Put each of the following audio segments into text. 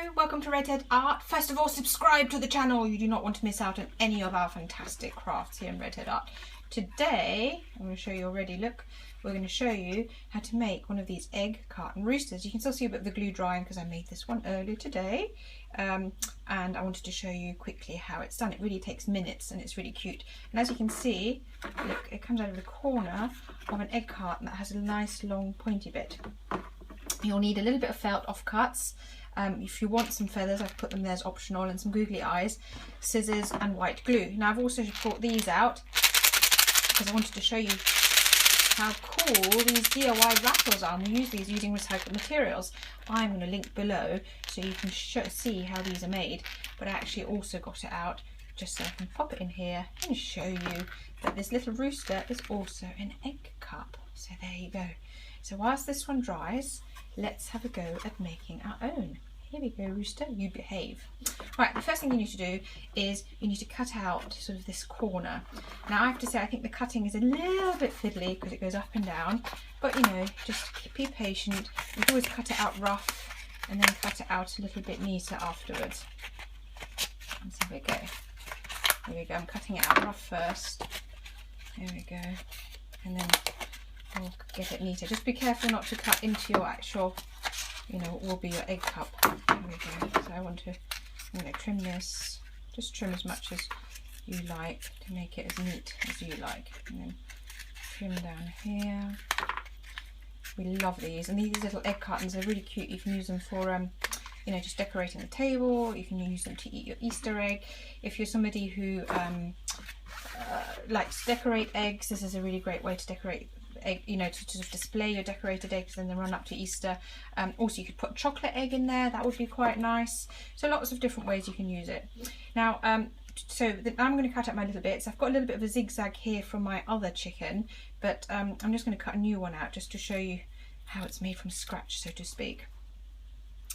Hello, welcome to Redhead Art. First of all, subscribe to the channel. You do not want to miss out on any of our fantastic crafts here in Redhead Art. Today, I'm going to show you already, look, we're going to show you how to make one of these egg carton roosters. You can still see a bit of the glue drying because I made this one earlier today. And I wanted to show you quickly how it's done. It really takes minutes and it's really cute. And as you can see, look, it comes out of the corner of an egg carton that has a nice long pointy bit. You'll need a little bit of felt offcuts. If you want some feathers, I've put them there as optional, and some googly eyes, scissors and white glue. Now I've also brought these out because I wanted to show you how cool these DIY rattles are. And we use these using recycled materials. I'm going to link below so you can see how these are made. But I actually also got it out just so I can pop it in here and show you that this little rooster is also an egg cup. So there you go. So whilst this one dries, let's have a go at making our own. Here we go, rooster, you behave. Right, the first thing you need to do is you need to cut out sort of this corner. Now I have to say I think the cutting is a little bit fiddly because it goes up and down, but you know, just be patient. You can always cut it out rough and then cut it out a little bit neater afterwards. And so we go. Here we go, I'm cutting it out rough first. There we go. And then we'll get it neater. Just be careful not to cut into your actual, you know, what will be your egg cup. There we go. So I'm going to trim this. Just trim as much as you like to make it as neat as you like. And then trim down here. We love these. And these little egg cartons are really cute. You can use them for, you know, just decorating the table. You can use them to eat your Easter egg. If you're somebody who likes to decorate eggs, this is a really great way to decorate egg, you know, to sort of display your decorated eggs in the run up to Easter. Also you could put a chocolate egg in there, that would be quite nice. So lots of different ways you can use it. Now I'm going to cut out my little bits. I've got a little bit of a zigzag here from my other chicken, but I'm just going to cut a new one out just to show you how it's made from scratch, so to speak.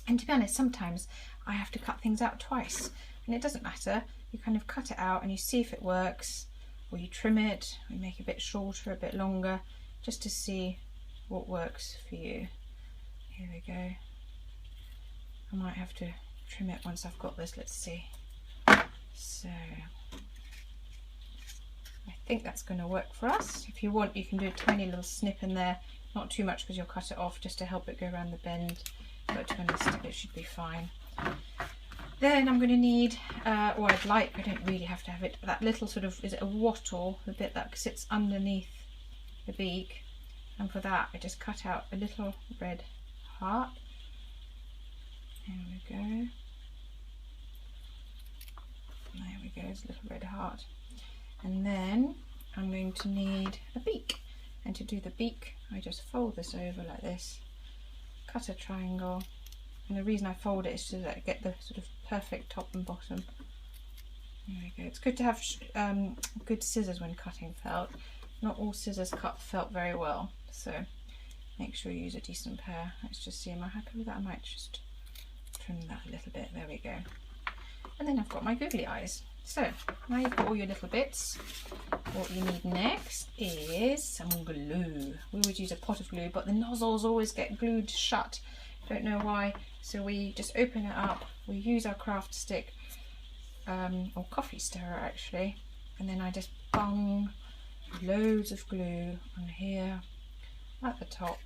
And to be honest, sometimes I have to cut things out twice and it doesn't matter. You kind of cut it out and you see if it works, or you trim it, we make it a bit shorter, a bit longer, just to see what works for you. Here we go. I might have to trim it once I've got this, let's see. So I think that's going to work for us. If you want, you can do a tiny little snip in there, not too much because you'll cut it off, just to help it go around the bend, but to be honest, it should be fine. Then I'm going to need, or I'd like, I don't really have to have it, that little sort of, is it a wattle, the bit that sits underneath the beak, and for that I just cut out a little red heart. There we go. There we go, it's a little red heart. And then I'm going to need a beak, and to do the beak I just fold this over like this, cut a triangle, and the reason I fold it is to get the sort of perfect top and bottom. There we go. It's good to have good scissors when cutting felt. Not all scissors cut felt very well, so make sure you use a decent pair. Let's just see, am I happy with that? I might just trim that a little bit. There we go. And then I've got my googly eyes. So now you've got all your little bits. What you need next is some glue. We would use a pot of glue, but the nozzles always get glued shut. Don't know why. So we just open it up. We use our craft stick, or coffee stirrer actually, and then I just bung loads of glue on here, at the top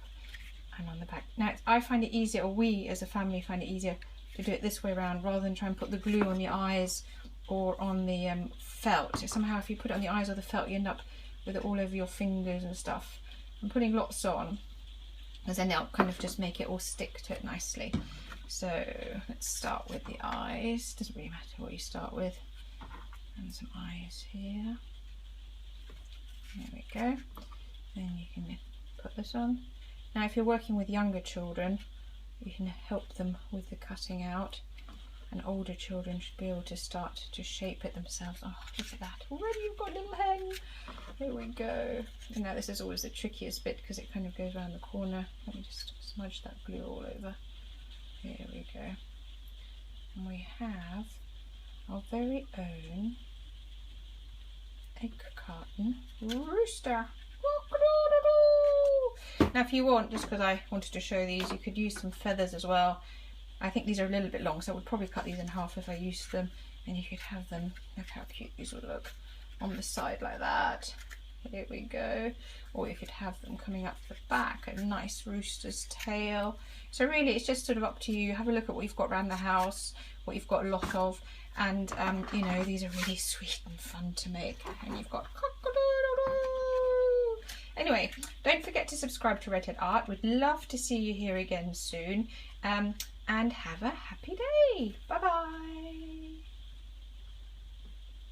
and on the back. Now I find it easier, or we as a family find it easier to do it this way around rather than try and put the glue on the eyes or on the felt. Somehow if you put it on the eyes or the felt, you end up with it all over your fingers and stuff. I'm putting lots on, because then it'll kind of just make it all stick to it nicely. So let's start with the eyes. Doesn't really matter what you start with. And some eyes here. There we go. Then you can put this on. Now if you're working with younger children, you can help them with the cutting out, and older children should be able to start to shape it themselves. Oh, look at that. Already you've got a little hen. There we go. And now this is always the trickiest bit because it kind of goes around the corner. Let me just smudge that glue all over. Here we go. And we have our very own egg carton rooster. Now if you want, just because I wanted to show these, you could use some feathers as well. I think these are a little bit long, so I would probably cut these in half if I used them. And you could have them, look how cute these will look, on the side like that. Here we go. Or you could have them coming up the back, a nice rooster's tail. So really it's just sort of up to you. Have a look at what you've got around the house, what you've got a lot of, and you know, these are really sweet and fun to make. And you've got anyway, don't forget to subscribe to Redhead Art. We'd love to see you here again soon. And have a happy day. Bye bye.